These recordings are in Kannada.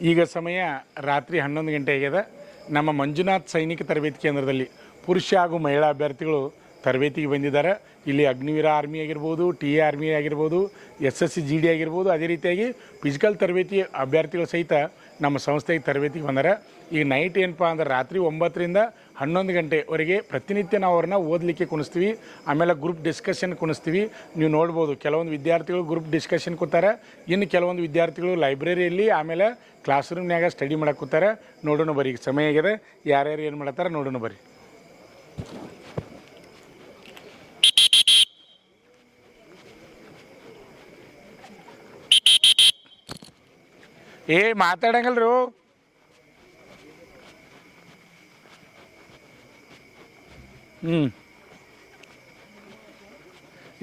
ಈಗ ಸಮಯ ರಾತ್ರಿ 11 ಗಂಟೆ ಆಗ್ಯದ. ನಮ್ಮ ಮಂಜುನಾಥ್ ಸೈನಿಕ ತರಬೇತಿ ಕೇಂದ್ರದಲ್ಲಿ ಪುರುಷ ಹಾಗೂ ಮಹಿಳಾ ಅಭ್ಯರ್ಥಿಗಳು ತರಬೇತಿಗೆ ಬಂದಿದ್ದಾರೆ. ಇಲ್ಲಿ ಅಗ್ನಿವೀರ ಆರ್ಮಿ ಆಗಿರ್ಬೋದು, ಟಿ ಎ ಆರ್ಮಿ ಆಗಿರ್ಬೋದು, SSC GD ಆಗಿರ್ಬೋದು, ಅದೇ ರೀತಿಯಾಗಿ ಫಿಸಿಕಲ್ ತರಬೇತಿ ಅಭ್ಯರ್ಥಿಗಳು ಸಹಿತ ನಮ್ಮ ಸಂಸ್ಥೆಗೆ ತರಬೇತಿಗೆ ಬಂದಾರೆ. ಈಗ ನೈಟ್ ಏನಪ್ಪ ಅಂದ್ರೆ ರಾತ್ರಿ 9ರಿಂದ 11 ಗಂಟೆವರೆಗೆ ಪ್ರತಿನಿತ್ಯ ನಾವು ಅವ್ರನ್ನ ಓದಲಿಕ್ಕೆ ಕುಣಿಸ್ತೀವಿ. ಆಮೇಲೆ ಗ್ರೂಪ್ ಡಿಸ್ಕಷನ್ ಕುಣಿಸ್ತೀವಿ. ನೀವು ನೋಡ್ಬೋದು ಕೆಲವೊಂದು ವಿದ್ಯಾರ್ಥಿಗಳು ಗ್ರೂಪ್ ಡಿಸ್ಕಷನ್ ಕೂತಾರೆ, ಇನ್ನು ಕೆಲವೊಂದು ವಿದ್ಯಾರ್ಥಿಗಳು ಲೈಬ್ರರಿಯಲ್ಲಿ ಆಮೇಲೆ ಕ್ಲಾಸ್ ರೂಮ್ನಾಗ ಸ್ಟಡಿ ಮಾಡಕ್ಕೆ ಕೂತಾರೆ. ನೋಡೋಣ ಬರ್ರಿ, ಈಗ ಸಮಯ ಆಗಿದೆ, ಯಾರ್ಯಾರು ಏನು ಮಾಡತ್ತಾರೆ ನೋಡೋಣ ಬರ್ರಿ. ಮಾತಾಡಂಗಲ್ರು.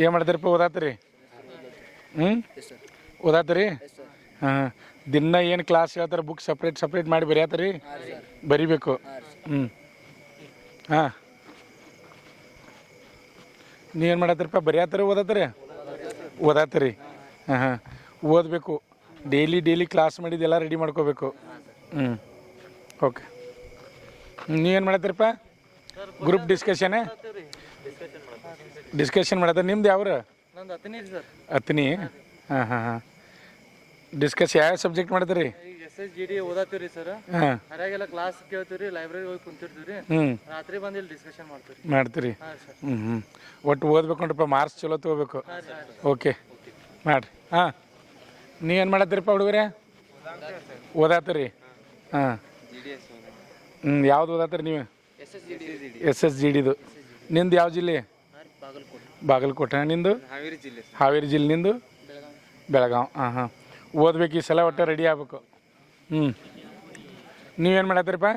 ಏನು ಮಾಡ್ತೀರಪ್ಪ, ಓದಾತ್ರಿ? ಓದಾತ್ರಿ? ಹಾಂ. ದಿನ ಏನು ಕ್ಲಾಸ್ ಹೇಳ್ತಾರೆ, ಬುಕ್ ಸಪ್ರೇಟ್ ಮಾಡಿ ಬರೆಯತ್ತೀರಿ? ಬರಿಬೇಕು. ಹಾಂ. ನೀವೇನು ಮಾಡತ್ತೀರಪ್ಪ, ಬರೆಯತ್ತೀರಿ ಓದತ್ತೀರಿ? ಓದಾತ್ತೀರಿ? ಹಾಂ. ಓದಬೇಕು. ಡೈಲಿ ಕ್ಲಾಸ್ ಮಾಡಿದ್ದೆಲ್ಲ ರೆಡಿ ಮಾಡ್ಕೋಬೇಕು. ಓಕೆ. ನೀವೇನು ಮಾಡತ್ತೀರಪ್ಪ? Group discussion ಮಾಡತ್ತಾರೆ. ನಿಮ್ದು ಯಾವ್ರು? ಅತ್ನಿ. ಹಾಂ. ಡಿಸ್ಕಸ್ ಯಾವ ಸಬ್ಜೆಕ್ಟ್ ಮಾಡ್ತೀರಿ? SSGD ಓದಾತೀವ್ರಿ ಸರ್. ಹರಿಯಾಗೆಲ್ಲ ಕ್ಲಾಸ್ ಕೇಳ್ತೀವ್ರಿ, ಲೈಬ್ರರಿ ಹೋಗಿ ಕುಂತಿರ್ತೀವ್ರಿ. ರಾತ್ರಿ ಬಂದು ಇಲ್ಲಿ ಡಿಸ್ಕಷನ್ ಮಾಡ್ತೀರಿ. ಒಟ್ಟು ಓದ್ಬೇಕು ನೋಡ್ರಪ್ಪ, ಮಾರ್ಕ್ಸ್ ಚಲೋ ತಗೋಬೇಕು. ಓಕೆ ಮಾಡ್ರಿ. ಹಾಂ. ನೀವೇನು ಮಾಡತ್ತೀರಪ್ಪ ಹುಡುಗರೇ? ಓದಾತೀರಿ? ಹಾಂ. ಯಾವ್ದು ಓದಾತೀರಿ ನೀವು? SSGDದು. ನಿಂದು ಯಾವ ಜಿಲ್ಲೆ? ಬಾಗಲಕೋಟೆ. ನಿಂದು? ಹಾವೇರಿ ಜಿಲ್ಲೆ. ನಿಂದು? ಬೆಳಗಾವಿ. ಹಾಂ. ಓದ್ಬೇಕು ಈ ಸಲ, ಒಟ್ಟು ರೆಡಿ ಆಗ್ಬೇಕು. ನೀವೇನು ಮಾಡತ್ತೀರಪ್ಪ?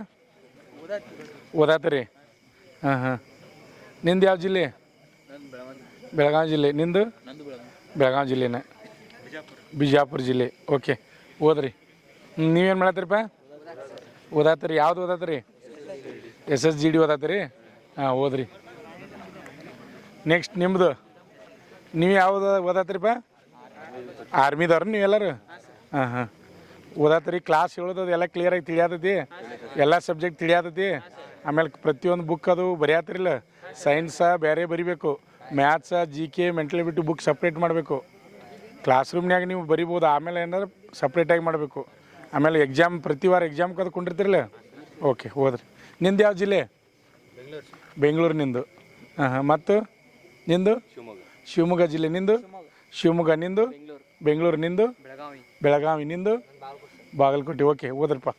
ಓದಾತೀರಿ? ಹಾಂ. ನಿಂದು ಯಾವ ಜಿಲ್ಲೆ? ಬೆಳಗಾವಿ ಜಿಲ್ಲೆ. ನಿಂದು? ಬೆಳಗಾವಿ ಜಿಲ್ಲೆನೇ. ಬಿಜಾಪುರ ಜಿಲ್ಲೆ. ಓಕೆ, ಓದ್ರಿ. ನೀವೇನು ಮಾಡತ್ತೀರಪ್ಪ? ಓದಾತೀರಿ? ಯಾವ್ದು ಓದಾತೀರಿ? SSGD ಓದಾತೀರಿ? ಹಾಂ, ಓದ್ರಿ. ನೆಕ್ಸ್ಟ್ ನಿಮ್ಮದು, ನೀವು ಯಾವುದು ಓದಾತೀರಿಪ್ಪ? ಆರ್ಮಿದವ್ರು ನೀವೆಲ್ಲರೂ? ಹಾಂ. ಓದಾತೀರಿ? ಕ್ಲಾಸ್ ಹೇಳೋದು ಎಲ್ಲ ಕ್ಲಿಯರಾಗಿ ತಿಳಿಯಾತೈತಿ? ಎಲ್ಲ ಸಬ್ಜೆಕ್ಟ್ ತಿಳಿಯಾತೈತಿ? ಆಮೇಲೆ ಪ್ರತಿಯೊಂದು ಬುಕ್ ಅದು ಬರೆಯತ್ತಿರಲ್ಲ. ಸೈನ್ಸ ಬೇರೆ ಬರಿಬೇಕು, maths, GK, mental ability book separate ಮಾಡಬೇಕು. ಕ್ಲಾಸ್ ರೂಮ್ನಾಗ ನೀವು ಬರಿಬೋದು, ಆಮೇಲೆ ಏನಾದ್ರು ಸಪ್ರೇಟಾಗಿ ಮಾಡಬೇಕು. ಆಮೇಲೆ ಎಕ್ಸಾಮ್, ಪ್ರತಿ ವಾರ ಎಕ್ಸಾಮ್ ಕದು ಕೊಂಡಿರ್ತಿರಲ್ಲ. ಓಕೆ, ಹೋದ್ರಿ. ನಿಂದು ಯಾವ ಜಿಲ್ಲೆ? ಬೆಂಗಳೂರು. ನಿಂದು? ಹಾಂ. ಮತ್ತು ನಿಂದು? ಶಿವಮೊಗ್ಗ ಜಿಲ್ಲೆ. ನಿಂದು? ಶಿವಮೊಗ್ಗ. ನಿಂದು? ಬೆಂಗಳೂರು. ನಿಂದು? ಬೆಳಗಾವಿ. ನಿಂದು? ಬಾಗಲಕೋಟೆ. ಓಕೆ, ಓದ್ರಪ್ಪ.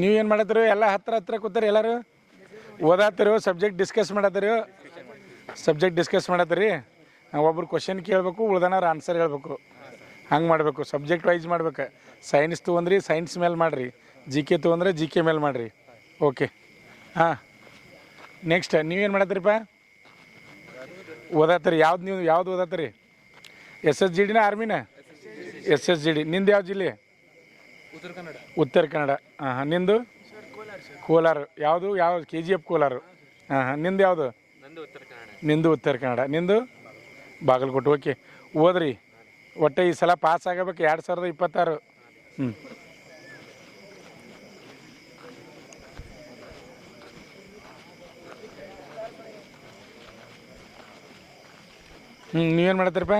ನೀವೇನು ಮಾಡತ್ತೀರಿ? ಎಲ್ಲ ಹತ್ರ ಕೂತಾರೆ ಎಲ್ಲರೂ? ಓದಾತಿರೋ? ಸಬ್ಜೆಕ್ಟ್ ಡಿಸ್ಕಸ್ ಮಾಡತ್ತೀರಿ? ಒಬ್ರು ಕ್ವಶನ್ ಕೇಳಬೇಕು, ಉಳ್ದನಾರು ಆನ್ಸರ್ ಹೇಳ್ಬೇಕು. ಹಂಗೆ ಮಾಡಬೇಕು, ಸಬ್ಜೆಕ್ಟ್ ವೈಸ್ ಮಾಡ್ಬೇಕು. ಸೈನ್ಸ್ ತೊಗೊಂಡ್ರಿ, ಸೈನ್ಸ್ ಮೇಲೆ ಮಾಡಿರಿ. GK ತೊಗೊಂಡ್ರೆ GK ಮೇಲೆ ಮಾಡಿರಿ. ಓಕೆ. ಹಾಂ. ನೆಕ್ಸ್ಟ್ ನೀವೇನು ಮಾಡತ್ತೀರಿಪ್ಪ? ಓದಾತೀರಿ? ಯಾವ್ದು ಓದಾತೀರಿ? SSGDನ ಆರ್ಮಿನ? SSGD. ನಿಂದು ಯಾವ ಜಿಲ್ಲೆ? ಉತ್ತರ ಕನ್ನಡ. ಹಾಂ. ನಿಂದು? ಕೋಲಾರ. ಯಾವ KGF ಕೋಲಾರ? ಹಾಂ. ನಿಂದು ಯಾವುದು? ನಿಂದು ಉತ್ತರ ಕನ್ನಡ. ನಿಂದು? ಬಾಗಲಕೋಟೆ. ಓಕೆ, ಓದ್ರಿ. ಒಟ್ಟು ಈ ಸಲ ಪಾಸ್ ಆಗಬೇಕು 2026. ನೀವೇನು ಮಾಡತ್ತೀರಪ್ಪ?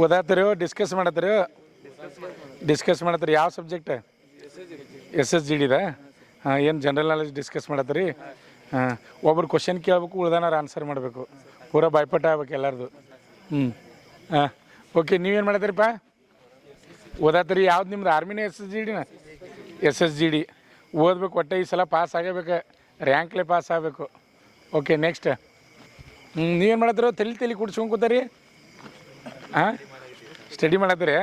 ಓದಾತೀರೋ? ಡಿಸ್ಕಸ್ ಮಾಡತ್ತೀರಿ? ಯಾವ ಸಬ್ಜೆಕ್ಟ್? SSGDದ? ಹಾಂ. ಏನು ಜನರಲ್ ನಾಲೆಜ್ ಡಿಸ್ಕಸ್ ಮಾಡತ್ತೀರಿ? ಹಾಂ. ಒಬ್ರು ಕ್ವಶನ್ ಕೇಳಬೇಕು, ಉಳ್ದನಾರು ಆನ್ಸರ್ ಮಾಡಬೇಕು. ಪೂರಾ ಬಾಯ್ಪಟ್ಟ ಆಗ್ಬೇಕು ಎಲ್ಲರದು. ಹಾಂ. ಓಕೆ, ನೀವೇನು ಮಾಡತ್ತೀರಪ್ಪ? ಓದಾತೀರಿ? ಯಾವ್ದು ನಿಮ್ದು? ಆರ್ಮಿನ SSGDನ? SSGD. ಓದ್ಬೇಕು, ಒಟ್ಟು ಈ ಸಲ ಪಾಸ್ ಆಗಬೇಕು, ರ್ಯಾಂಕ್ಲೆ ಪಾಸ್ ಆಗಬೇಕು. Okay, next. ನೀವೇನು ಮಾಡತ್ತೀರೋ? ತಲೆ ಕುಡ್ಸ್ಕೊಂಡು ಕೂತಾರಿ? ಹಾಂ. ಸ್ಟಡಿ ಮಾಡತ್ತೀರಿ?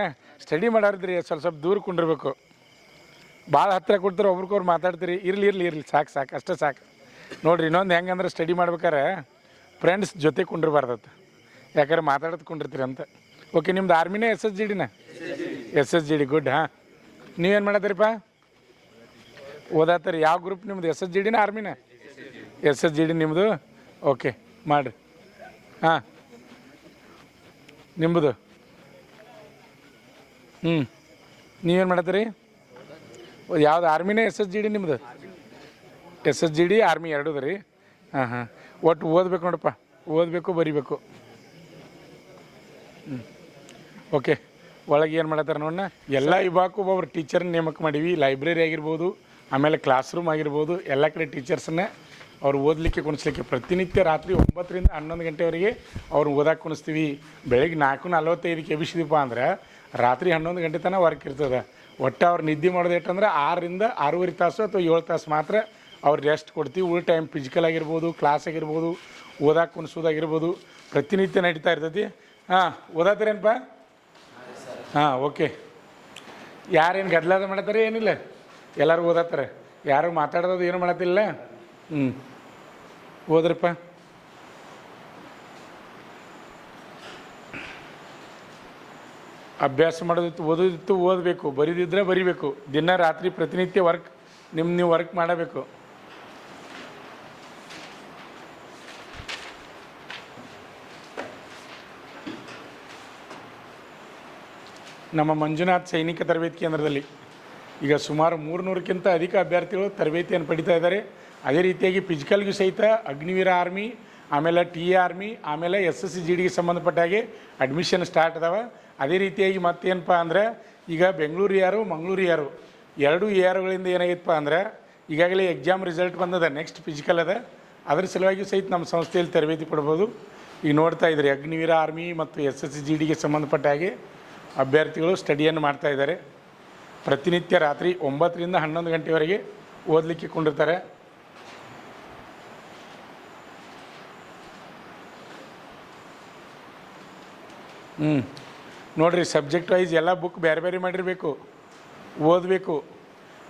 ಸ್ಟಡಿ ಮಾಡಾರಿದ್ರಿ ಸ್ವಲ್ಪ ದೂರ ಕುಂಡಿರ್ಬೇಕು. ಭಾಳ ಹತ್ತಿರ ಕೊಡ್ತಾರೆ, ಒಬ್ರಿಗೊಬ್ರು ಮಾತಾಡ್ತೀರಿ. ಇರಲಿ ಸಾಕು, ಅಷ್ಟೇ ಸಾಕು. ನೋಡಿರಿ, ಇನ್ನೊಂದು ಹೆಂಗಂದ್ರೆ ಸ್ಟಡಿ ಮಾಡ್ಬೇಕಾರೆ ಫ್ರೆಂಡ್ಸ್ ಜೊತೆ ಕುಂಡಿರ್ಬಾರ್ದತ್ತು, ಯಾಕಂದ್ರೆ ಮಾತಾಡೋದು ಕುಂಡಿರ್ತೀರಿ ಅಂತ. ಓಕೆ, ನಿಮ್ದು ಆರ್ಮಿನೇ SSGDನ? SSGD. ಗುಡ್. ಹಾಂ. ನೀವೇನು ಮಾಡತ್ತೀರಿಪ್ಪ? ಓದಾತೀರಿ? ಯಾವ ಗ್ರೂಪ್ ನಿಮ್ಮದು? SSGDನ ಆರ್ಮಿನ? SSGD ನಿಮ್ಮದು? ಓಕೆ, ಮಾಡಿರಿ. ಹಾಂ. ನಿಮ್ಮದು? ಹ್ಞೂ ನೀವೇನು ಮಾಡತ್ತೀರಿ? ಯಾವ್ದು ಆರ್ಮಿನೇ ಎಸ್ ಎಸ್ ಜಿ ಡಿ ನಿಮ್ಮದು? S S G D army ಎರಡೂ ರೀ? ಹಾಂ ಹಾಂ. ಒಟ್ಟು ಓದಬೇಕು ನೋಡಪ್ಪ, ಓದಬೇಕು ಬರಿಬೇಕು. ಹ್ಞೂ ಓಕೆ. ಒಳಗೆ ಏನು ಮಾಡತ್ತಾರೆ ನೋಡೋಣ. ಎಲ್ಲ ವಿಭಾಗಕ್ಕೂ ಒಬ್ಬೊಬ್ರು ಟೀಚರ್ನ ನೇಮಕ ಮಾಡೀವಿ. ಲೈಬ್ರರಿ ಆಗಿರ್ಬೋದು, ಆಮೇಲೆ ಕ್ಲಾಸ್ ರೂಮ್ ಆಗಿರ್ಬೋದು, ಎಲ್ಲ ಕಡೆ ಟೀಚರ್ಸನ್ನ ಅವ್ರು ಓದಲಿಕ್ಕೆ ಕುಣಿಸ್ಲಿಕ್ಕೆ ಪ್ರತಿನಿತ್ಯ ರಾತ್ರಿ 9 ರಿಂದ 11 ಗಂಟೆವರೆಗೆ ಅವ್ರು ಓದಕ್ಕೆ ಕುಣಿಸ್ತೀವಿ. ಬೆಳಗ್ಗೆ 4:45ಕ್ಕೆ ಎಬ್ಬಿಸಿದೀಪ ಅಂದ್ರೆ ರಾತ್ರಿ 11 ಗಂಟೆ ತನಕ ವರ್ಕ್ ಇರ್ತದೆ. ಒಟ್ಟು ಅವ್ರು ನಿದ್ದೆ ಮಾಡೋದು ಎಷ್ಟಂದ್ರೆ 6 ರಿಂದ 6.5 ತಾಸು ಅಥವಾ 7 ತಾಸು ಮಾತ್ರ ಅವ್ರು ರೆಸ್ಟ್ ಕೊಡ್ತೀವಿ. ಉಳಿದ ಟೈಮ್ ಫಿಸಿಕಲ್ ಆಗಿರ್ಬೋದು, ಕ್ಲಾಸ್ ಆಗಿರ್ಬೋದು, ಓದಕ್ಕೆ ಕುಣಿಸೋದಾಗಿರ್ಬೋದು ಪ್ರತಿನಿತ್ಯ ನಡೀತಾ ಇರ್ತೈತಿ. ಹಾಂ, ಓದಾತೀರೇನಪ್ಪ? ಹಾಂ ಓಕೆ. ಯಾರೇನು ಗದ್ದಲಾದ ಮಾಡತ್ತಾರೆ? ಏನಿಲ್ಲ, ಎಲ್ಲರೂ ಓದತ್ತಾರೆ. ಯಾರು ಮಾತಾಡೋದು ಏನು ಮಾಡತ್ತಿಲ್ಲ. ಹ್ಞೂ ಓದ್ರಪ್ಪ. ಅಭ್ಯಾಸ ಮಾಡೋದಿತ್ತು, ಓದೋದಿತ್ತು ಓದಬೇಕು, ಬರೀದಿದ್ರೆ ಬರಿಬೇಕು. ದಿನ ರಾತ್ರಿ ಪ್ರತಿನಿತ್ಯ ವರ್ಕ್ ನೀವು ವರ್ಕ್ ಮಾಡಬೇಕು. ನಮ್ಮ ಮಂಜುನಾಥ್ ಸೈನಿಕ ತರಬೇತಿ ಕೇಂದ್ರದಲ್ಲಿ ಈಗ ಸುಮಾರು 300ಕ್ಕಿಂತ ಅಧಿಕ ಅಭ್ಯರ್ಥಿಗಳು ತರಬೇತಿಯನ್ನು ಪಡಿತಾ ಇದ್ದಾರೆ. ಅದೇ ರೀತಿಯಾಗಿ ಫಿಸಿಕಲ್ಗೂ ಸಹಿತ ಅಗ್ನಿವೀರ ಆರ್ಮಿ, ಆಮೇಲೆ ಟಿ ಎ ಆರ್ಮಿ, ಆಮೇಲೆ SSC GDಗೆ ಸಂಬಂಧಪಟ್ಟ ಹಾಗೆ ಅಡ್ಮಿಷನ್ ಸ್ಟಾರ್ಟ್ ಅದಾವೆ. ಅದೇ ರೀತಿಯಾಗಿ ಮತ್ತೇನಪ್ಪ ಅಂದರೆ ಈಗ ಬೆಂಗಳೂರು ಯಾರು ಮಂಗಳೂರು ಯಾರು ಎರಡೂ ARಗಳಿಂದ ಏನಾಗಿತ್ತಪ್ಪ ಅಂದರೆ ಈಗಾಗಲೇ ಎಕ್ಸಾಮ್ ರಿಸಲ್ಟ್ ಬಂದದ. ನೆಕ್ಸ್ಟ್ ಫಿಸಿಕಲ್ ಅದ. ಅದ್ರ ಸಲುವಾಗಿ ಸಹಿತ ನಮ್ಮ ಸಂಸ್ಥೆಯಲ್ಲಿ ತರಬೇತಿ ಕೊಡ್ಬೋದು. ಈಗ ನೋಡ್ತಾ ಇದ್ದಾರೆ ಅಗ್ನಿವೀರ ಆರ್ಮಿ ಮತ್ತು SSC GDಗೆ ಸಂಬಂಧಪಟ್ಟ ಹಾಗೆ ಅಭ್ಯರ್ಥಿಗಳು ಸ್ಟಡಿಯನ್ನು ಮಾಡ್ತಾ ಇದ್ದಾರೆ. ಪ್ರತಿನಿತ್ಯ ರಾತ್ರಿ 9 ರಿಂದ 11 ಗಂಟೆವರೆಗೆ ಓದಲಿಕ್ಕೆ ಕೊಂಡಿರ್ತಾರೆ. ನೋಡಿರಿ, ಸಬ್ಜೆಕ್ಟ್ ವೈಸ್ ಎಲ್ಲ ಬುಕ್ ಬೇರೆ ಬೇರೆ ಮಾಡಿರಬೇಕು, ಓದಬೇಕು.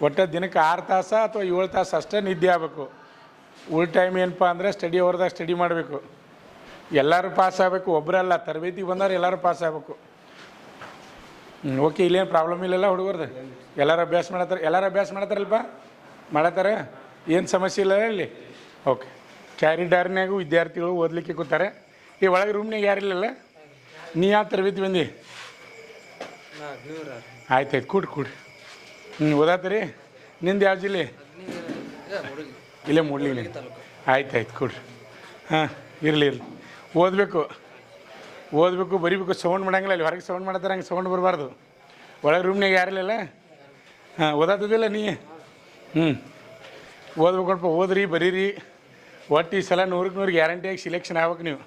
ಒಟ್ಟು ದಿನಕ್ಕೆ 6 ತಾಸು ಅಥವಾ 7 ತಾಸು ಅಷ್ಟೇ ನಿದ್ದೆ ಆಗಬೇಕು. ಉಳಿದ ಟೈಮ್ ಏನಪ್ಪ ಅಂದರೆ ಸ್ಟಡಿ ಅವರ್ದಾಗ ಸ್ಟಡಿ ಮಾಡಬೇಕು. ಎಲ್ಲರೂ ಪಾಸ್ ಆಗಬೇಕು, ಒಬ್ಬರಲ್ಲ. ತರಬೇತಿಗೆ ಬಂದವ್ರು ಎಲ್ಲರೂ ಪಾಸ್ ಆಗಬೇಕು. ಓಕೆ, ಇಲ್ಲೇನು ಪ್ರಾಬ್ಲಮ್ ಇಲ್ಲಲ್ಲ ಹುಡುಗರ್ದು? ಎಲ್ಲರೂ ಅಭ್ಯಾಸ ಮಾಡತ್ತಾರೆ? ಎಲ್ಲರೂ ಅಭ್ಯಾಸ ಮಾಡತ್ತಾರಲ್ಪ? ಮಾಡತ್ತಾರೆ? ಏನು ಸಮಸ್ಯೆ ಇಲ್ಲ ಇಲ್ಲಿ? ಓಕೆ. ಕ್ಯಾರಿಡಾರ್ನಾಗೂ ವಿದ್ಯಾರ್ಥಿಗಳು ಓದಲಿಕ್ಕೆ ಕೂತಾರೆ. ಈ ಒಳಗೆ ರೂಮ್ನಾಗ ಯಾರಿಲ್ಲಲ್ಲ? ನೀ ಯಾವ ತರಬೇತಿ ಬಂದಿ? ಆಯ್ತಾಯ್ತು, ಕೂಡ್ರಿ. ಓದಾತ್ರಿ? ನಿಂದು ಯಾವ ಜಿಲ್ಲೆ? ಇಲ್ಲೇ ಮೂಡ್ಲಿ. ಆಯ್ತಾಯ್ತು, ಕೂಡ್ರಿ. ಹಾಂ, ಇರಲಿ. ಓದಬೇಕು ಬರಿಬೇಕು. ಸೌಂಡ್ ಮಾಡಂಗಿಲ್ಲ. ಅಲ್ಲಿ ಹೊರಗೆ ಸೌಂಡ್ ಮಾಡ್ತಾರೆ, ಹಂಗೆ ಸೌಂಡ್ ಬರಬಾರ್ದು. ಒಳಗೆ ರೂಮ್ನಾಗ ಯಾರಿಲ್ಲಲ್ಲ? ಹಾಂ, ಓದಾತದಿಲ್ಲ ನೀ? ಓದ್ಬೇಕಪ್ಪ. ಓದ್ರಿ, ಬರೀರಿ. ಒಟ್ಟು ಈ ಸಲ 100ಕ್ಕೆ 100 ಗ್ಯಾರಂಟಿಯಾಗಿ ಸಿಲೆಕ್ಷನ್ ಆಗ್ಬೇಕು. ನೀವು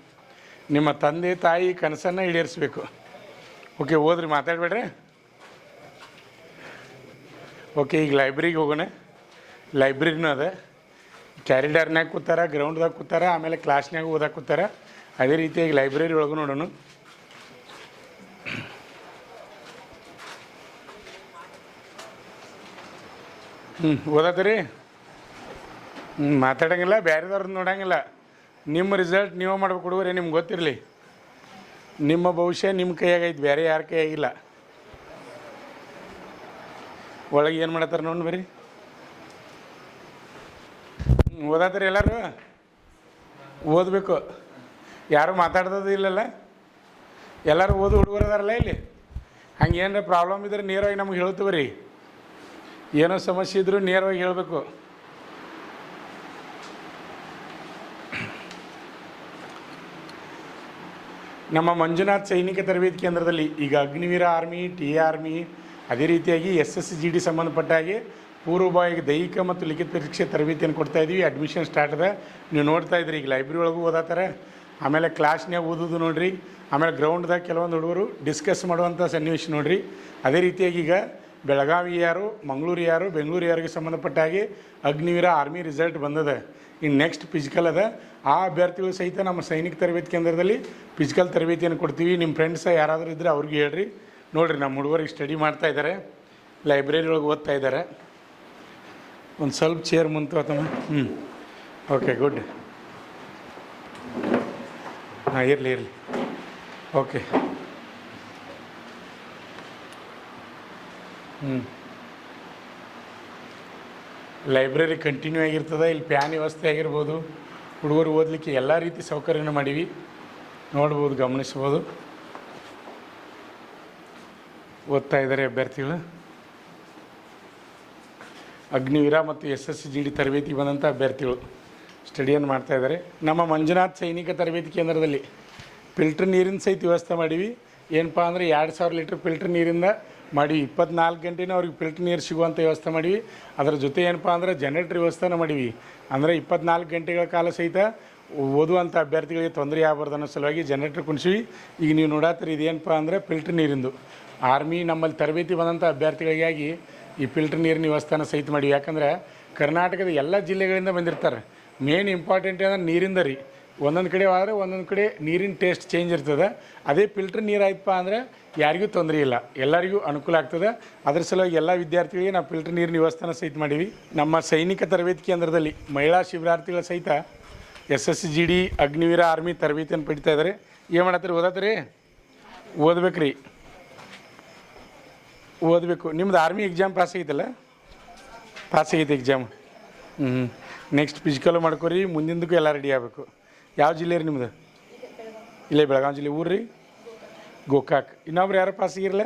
ನಿಮ್ಮ ತಂದೆ ತಾಯಿ ಕನಸನ್ನು ಈಡೇರಿಸಬೇಕು. ಓಕೆ, ಓದ್ರಿ, ಮಾತಾಡಬೇಡ್ರಿ. ಓಕೆ, ಈಗ ಲೈಬ್ರರಿಗೆ ಹೋಗೋಣ. ಲೈಬ್ರರಿನೂ ಅದ. ಕ್ಯಾರಿಡಾರ್ನಾಗ ಕೂತಾರ, ಗ್ರೌಂಡ್ದಾಗ ಕೂತಾರ, ಆಮೇಲೆ ಕ್ಲಾಸ್ನಾಗ ಓದಕ್ಕೆ ಕೂತಾರ. ಅದೇ ರೀತಿಯಾಗಿ ಲೈಬ್ರರಿ ಒಳಗೂ ನೋಡೋಣ. ಓದತ್ತೀರಿ? ಮಾತಾಡೋಂಗಿಲ್ಲ, ಬೇರೆದವ್ರದ್ದು ನೋಡೋಂಗಿಲ್ಲ. ನಿಮ್ಮ ರಿಸಲ್ಟ್ ನೀವು ಮಾಡ್ಬೇಕು ಹುಡುಗರೇ. ನಿಮ್ಗೆ ಗೊತ್ತಿರಲಿ, ನಿಮ್ಮ ಭವಿಷ್ಯ ನಿಮ್ಮ ಕೈಯಾಗೈತೆ, ಬೇರೆ ಯಾರ ಕೈಯಾಗಿಲ್ಲ. ಒಳಗೆ ಏನು ಮಾಡತ್ತಾರೆ ನೋಡಿ ಬರ್ರಿ. ಓದಾತ್ರಿ? ಎಲ್ಲರೂ ಓದಬೇಕು. ಯಾರು ಮಾತಾಡ್ದದು ಇಲ್ಲಲ್ಲ? ಎಲ್ಲರೂ ಓದು ಹುಡುಗರು ಅದಾರಲ್ಲ ಇಲ್ಲಿ? ಹಂಗೆ ಏನಾರ ಪ್ರಾಬ್ಲಮ್ ಇದ್ರೆ ನೇರವಾಗಿ ನಮ್ಗೆ ಹೇಳ್ತೀವಿ ರೀ. ಏನೋ ಸಮಸ್ಯೆ ಇದ್ದರೂ ನೇರವಾಗಿ ಹೇಳಬೇಕು. ನಮ್ಮ ಮಂಜುನಾಥ್ ಸೈನಿಕ ತರಬೇತಿ ಕೇಂದ್ರದಲ್ಲಿ ಈಗ Agniveer army, T A army, ಅದೇ ರೀತಿಯಾಗಿ SSC GD ಸಂಬಂಧಪಟ್ಟ ಹಾಗೆ ಪೂರ್ವಭಾವಿಗೆ ದೈಹಿಕ ಮತ್ತು ಲಿಖಿತ ಪರೀಕ್ಷೆ ತರಬೇತಿಯನ್ನು ಕೊಡ್ತಾಯಿದ್ದೀವಿ. ಅಡ್ಮಿಷನ್ ಸ್ಟಾರ್ಟ್ ಅದ. ನೀವು ನೋಡ್ತಾ ಇದ್ರಿ, ಈಗ ಲೈಬ್ರರಿ ಒಳಗೂ ಓದಾತಾರೆ, ಆಮೇಲೆ ಕ್ಲಾಸ್ನ್ಯಾಗ ಓದೋದು ನೋಡಿರಿ, ಆಮೇಲೆ ಗ್ರೌಂಡ್ದಾಗ ಕೆಲವೊಂದು ಹುಡುಗರು ಡಿಸ್ಕಸ್ ಮಾಡುವಂಥ ಸನ್ನಿವೇಶ ನೋಡಿರಿ. ಅದೇ ರೀತಿಯಾಗಿ ಈಗ ಬೆಳಗಾವಿ ಯಾರು, ಮಂಗಳೂರು ಯಾರು, ಬೆಂಗಳೂರು ಯಾರಿಗೆ ಸಂಬಂಧಪಟ್ಟ ಹಾಗೆ ಅಗ್ನಿವೀರ ಆರ್ಮಿ ರಿಸಲ್ಟ್ ಬಂದದ. ಇನ್ನು ನೆಕ್ಸ್ಟ್ ಫಿಸಿಕಲ್ ಅದ. ಆ ಅಭ್ಯರ್ಥಿಗಳು ಸಹಿತ ನಮ್ಮ ಸೈನಿಕ ತರಬೇತಿ ಕೇಂದ್ರದಲ್ಲಿ ಫಿಸಿಕಲ್ ತರಬೇತಿಯನ್ನು ಕೊಡ್ತೀವಿ. ನಿಮ್ಮ ಫ್ರೆಂಡ್ಸ್ ಯಾರಾದರೂ ಇದ್ದರೆ ಅವ್ರಿಗೆ ಹೇಳ್ರಿ. ನೋಡಿರಿ, ನಮ್ಮ ಹುಡುಗರಿಗೆ ಸ್ಟಡಿ ಮಾಡ್ತಾ ಇದ್ದಾರೆ, ಲೈಬ್ರರಿ ಒಳಗೆ ಓದ್ತಾ ಇದ್ದಾರೆ. ಒಂದು ಸ್ವಲ್ಪ ಚೇರ್ ಮುಂತು ಅಥವಾ ಓಕೆ, ಗುಡ್. ಹಾಂ, ಇರಲಿ. ಓಕೆ. ಲೈಬ್ರರಿ ಕಂಟಿನ್ಯೂ ಆಗಿರ್ತದೆ. ಇಲ್ಲಿ ಫ್ಯಾನ್ ವ್ಯವಸ್ಥೆ ಆಗಿರ್ಬೋದು, ಹುಡುಗರು ಓದಲಿಕ್ಕೆ ಎಲ್ಲ ರೀತಿ ಸೌಕರ್ಯನ ಮಾಡೀವಿ. ನೋಡ್ಬೋದು, ಗಮನಿಸ್ಬೋದು. ಓದ್ತಾ ಇದ್ದಾರೆ ಅಭ್ಯರ್ಥಿಗಳು. ಅಗ್ನಿವೀರ ಮತ್ತು SSGD ತರಬೇತಿ ಬಂದಂಥ ಅಭ್ಯರ್ಥಿಗಳು ಸ್ಟಡಿಯನ್ನು ಮಾಡ್ತಾ ಇದ್ದಾರೆ. ನಮ್ಮ ಮಂಜುನಾಥ್ ಸೈನಿಕ ತರಬೇತಿ ಕೇಂದ್ರದಲ್ಲಿ ಫಿಲ್ಟ್ರ್ ನೀರಿನ ಸಹಿತ ವ್ಯವಸ್ಥೆ ಮಾಡೀವಿ. ಏನಪ್ಪ ಅಂದರೆ 2000 ಲೀಟ್ರ್ ಫಿಲ್ಟ್ರ್ ನೀರಿಂದ ಮಾಡೀವಿ. 24 ಗಂಟೆನೂ ಅವ್ರಿಗೆ ಫಿಲ್ಟ್ರ್ ನೀರು ಸಿಗುವಂಥ ವ್ಯವಸ್ಥೆ ಮಾಡೀವಿ. ಅದರ ಜೊತೆ ಏನಪ್ಪ ಅಂದರೆ ಜನರೇಟರ್ ವ್ಯವಸ್ಥೆನ ಮಾಡೀವಿ. ಅಂದರೆ 24 ಗಂಟೆಗಳ ಕಾಲ ಸಹಿತ ಓದುವಂಥ ಅಭ್ಯರ್ಥಿಗಳಿಗೆ ತೊಂದರೆ ಆಗಬಾರ್ದು ಅನ್ನೋ ಸಲುವಾಗಿ ಜನರೇಟರ್ ಕುಣಿಸಿವಿ. ಈಗ ನೀವು ನೋಡತ್ತೀರಿ ಇದೇನಪ್ಪ ಅಂದರೆ ಫಿಲ್ಟ್ರ್ ನೀರಿಂದು ಆರ್ಮಿ ನಮ್ಮಲ್ಲಿ ತರಬೇತಿ ಬಂದಂಥ ಅಭ್ಯರ್ಥಿಗಳಿಗಾಗಿ ಈ ಫಿಲ್ಟ್ರ್ ನೀರಿನ ವ್ಯವಸ್ಥೆನ ಸಹಿತ ಮಾಡೀವಿ. ಯಾಕಂದರೆ ಕರ್ನಾಟಕದ ಎಲ್ಲ ಜಿಲ್ಲೆಗಳಿಂದ ಬಂದಿರ್ತಾರೆ. ಮೇನ್ ಇಂಪಾರ್ಟೆಂಟ್ ಅಂದರೆ ನೀರಿಂದ ರೀ. ಒಂದೊಂದು ಕಡೆ ಆದರೆ ಒಂದೊಂದು ಕಡೆ ನೀರಿನ ಟೇಸ್ಟ್ ಚೇಂಜ್ ಇರ್ತದೆ. ಅದೇ ಫಿಲ್ಟ್ರ್ ನೀರು ಆಯ್ತಪ್ಪ ಅಂದರೆ ಯಾರಿಗೂ ತೊಂದರೆ ಇಲ್ಲ, ಎಲ್ಲರಿಗೂ ಅನುಕೂಲ ಆಗ್ತದೆ. ಅದ್ರ ಸಲುವಾಗಿ ಎಲ್ಲ ವಿದ್ಯಾರ್ಥಿಗಳಿಗೆ ನಾವು ಫಿಲ್ಟ್ರ್ ನೀರಿನ ವ್ಯವಸ್ಥೆನ ಸಹಿತ ಮಾಡೀವಿ. ನಮ್ಮ ಸೈನಿಕ ತರಬೇತಿ ಕೇಂದ್ರದಲ್ಲಿ ಮಹಿಳಾ ಶಿಬಿರಾರ್ಥಿಗಳ ಸಹಿತ SSGD ಅಗ್ನಿವೀರ ಆರ್ಮಿ ತರಬೇತಿಯನ್ನು ಪಡಿತಾ ಇದ್ದಾರೆ. ಏನು ಮಾಡತ್ತೀರಿ? ಓದತ್ತೀರಿ? ಓದ್ಬೇಕ್ರಿ, ಓದಬೇಕು. ನಿಮ್ದು ಆರ್ಮಿ ಎಕ್ಸಾಮ್ ಪಾಸ್ ಆಗೈತಲ್ಲ? ಪಾಸ್ ಆಗೈತೆ ಎಕ್ಸಾಮ್. ನೆಕ್ಸ್ಟ್ ಫಿಸಿಕಲ್ ಮಾಡ್ಕೊರಿ. ಮುಂದಿಂದಕ್ಕೂ ಎಲ್ಲ ರೆಡಿ ಆಗಬೇಕು. ಯಾವ ಜಿಲ್ಲೆ ರೀ ನಿಮ್ದು? ಇಲ್ಲೇ ಬೆಳಗಾವಿ ಜಿಲ್ಲೆ. ಊರು ರೀ? ಗೋಕಾಕ್. ಇನ್ನೊಬ್ರು ಯಾರು ಪಾಸ್ ಆಗಿರಲ್ಲ?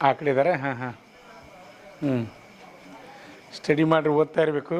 ಆ ಕಡೆ ಇದ್ದಾರೆ. ಹಾಂ. ಸ್ಟಡಿ ಮಾಡಿರಿ, ಓದ್ತಾ ಇರಬೇಕು.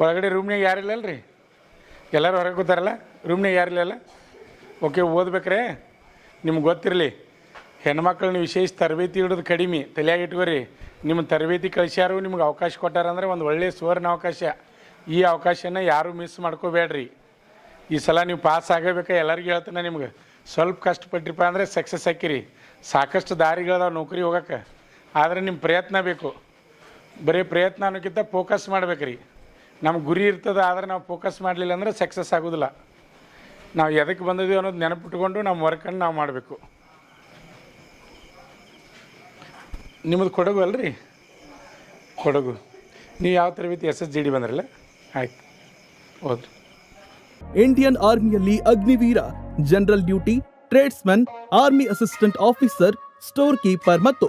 ಒಳಗಡೆ ರೂಮ್ನಾಗ ಯಾರು ಇಲ್ಲಲ್ಲ ರೀ? ಎಲ್ಲರೂ ಹೊರಗೆ ಕೂತಾರಲ್ಲ? ರೂಮ್ನಾಗ ಯಾರು ಇಲ್ಲಲ್ಲ? ಓಕೆ, ಓದ್ಬೇಕ್ರೆ. ನಿಮ್ಗೆ ಗೊತ್ತಿರಲಿ, ಹೆಣ್ಮಕ್ಳನ್ನ ವಿಶೇಷ ತರಬೇತಿ ಇಡೋದು ಕಡಿಮೆ. ತಲೆಯಾಗಿ ಇಟ್ಕೋರಿ. ನಿಮ್ಮ ತರಬೇತಿ ಕಳಿಸ್ಯಾರು, ನಿಮ್ಗೆ ಅವಕಾಶ ಕೊಟ್ಟಾರಂದ್ರೆ ಒಂದು ಒಳ್ಳೆಯ ಸುವರ್ಣ ಅವಕಾಶ. ಈ ಅವಕಾಶನ ಯಾರೂ ಮಿಸ್ ಮಾಡ್ಕೋಬೇಡ್ರಿ. ಈ ಸಲ ನೀವು ಪಾಸ್ ಆಗಬೇಕು. ಎಲ್ಲರಿಗೂ ಹೇಳ್ತೀನಿ, ನಿಮ್ಗೆ ಸ್ವಲ್ಪ ಕಷ್ಟಪಟ್ಟಿರಪ್ಪ ಅಂದರೆ ಸಕ್ಸಸ್ ಹಾಕಿರಿ. ಸಾಕಷ್ಟು ದಾರಿಗಳದಾವ ನೌಕರಿ ಹೋಗೋಕ್ಕೆ. ಆದರೆ ನಿಮ್ಮ ಪ್ರಯತ್ನ ಬೇಕು. ಬರೀ ಪ್ರಯತ್ನ ಅನ್ನೋಕ್ಕಿಂತ ಫೋಕಸ್ ಮಾಡ್ಬೇಕ್ರಿ. ನಮ್ಮ ಗುರಿ ಇರ್ತದೆ, ಆದರೆ ನಾವು ಫೋಕಸ್ ಮಾಡಲಿಲ್ಲ ಅಂದರೆ ಸಕ್ಸಸ್ ಆಗೋದಿಲ್ಲ. ನಾವು ಎದಕ್ಕೆ ಬಂದಿದ್ದೀವಿ ಅನ್ನೋದು ನೆನಪಿಟ್ಕೊಂಡು ನಮ್ಮ ವರ್ಕನ್ನು ನಾವು ಮಾಡಬೇಕು. ನಿಮ್ಮದು ಕೊಡಗು ಅಲ್ರಿ? ಕೊಡಗು. ನೀವು ಯಾವ ತರಬೇತಿ? SSGD ಬಂದ್ರಲ್ಲ? ಆಯ್ತು, ಹೋದ್ರಿ. ಇಂಡಿಯನ್ ಆರ್ಮಿಯಲ್ಲಿ Agniveer, general duty, tradesman, army assistant officer, store keeper ಮತ್ತು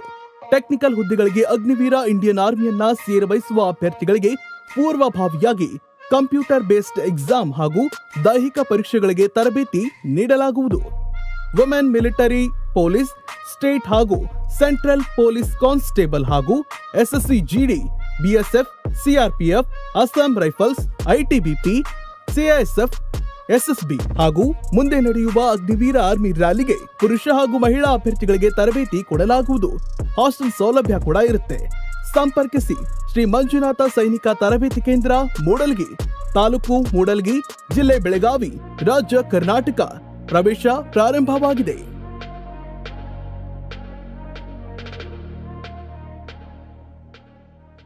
ಟೆಕ್ನಿಕಲ್ ಹುದ್ದೆಗಳಿಗೆ ಅಗ್ನಿವೀರ ಇಂಡಿಯನ್ ಆರ್ಮಿಯನ್ನ ಸೇರಬಯಸುವ ಅಭ್ಯರ್ಥಿಗಳಿಗೆ ಪೂರ್ವಭಾವಿಯಾಗಿ ಕಂಪ್ಯೂಟರ್ ಬೇಸ್ಡ್ ಎಕ್ಸಾಮ್ ಹಾಗೂ ದೈಹಿಕ ಪರೀಕ್ಷೆಗಳಿಗೆ ತರಬೇತಿ ನೀಡಲಾಗುವುದು. ವುಮೆನ್ ಮಿಲಿಟರಿ, ಪೊಲೀಸ್, ಸ್ಟೇಟ್ ಹಾಗೂ ಸೆಂಟ್ರಲ್ ಪೊಲೀಸ್ ಕಾನ್ಸ್ಟೇಬಲ್ ಹಾಗೂ SSGD, BSF, CRPF, Assam rifles, ITBP, CISF, SSB ಹಾಗೂ ಮುಂದೆ ನಡೆಯುವ ಅಗ್ನಿವೀರ ಆರ್ಮಿ ರ್ಯಾಲಿಗೆ ಪುರುಷ ಹಾಗೂ ಮಹಿಳಾ ಅಭ್ಯರ್ಥಿಗಳಿಗೆ ತರಬೇತಿ ಕೊಡಲಾಗುವುದು. ಹಾಸ್ಟೆಲ್ ಸೌಲಭ್ಯ ಕೂಡ ಇರುತ್ತೆ. ಸಂಪರ್ಕಿಸಿ ಶ್ರೀ ಮಂಜುನಾಥ ಸೈನಿಕ ತರಬೇತಿ ಕೇಂದ್ರ, ಮೂಡಲ್ಗಿ, ತಾಲೂಕು ಮೂಡಲ್ಗಿ, ಜಿಲ್ಲೆ ಬೆಳಗಾವಿ, ರಾಜ್ಯ ಕರ್ನಾಟಕ. ಪ್ರವೇಶ ಪ್ರಾರಂಭವಾಗಿದೆ.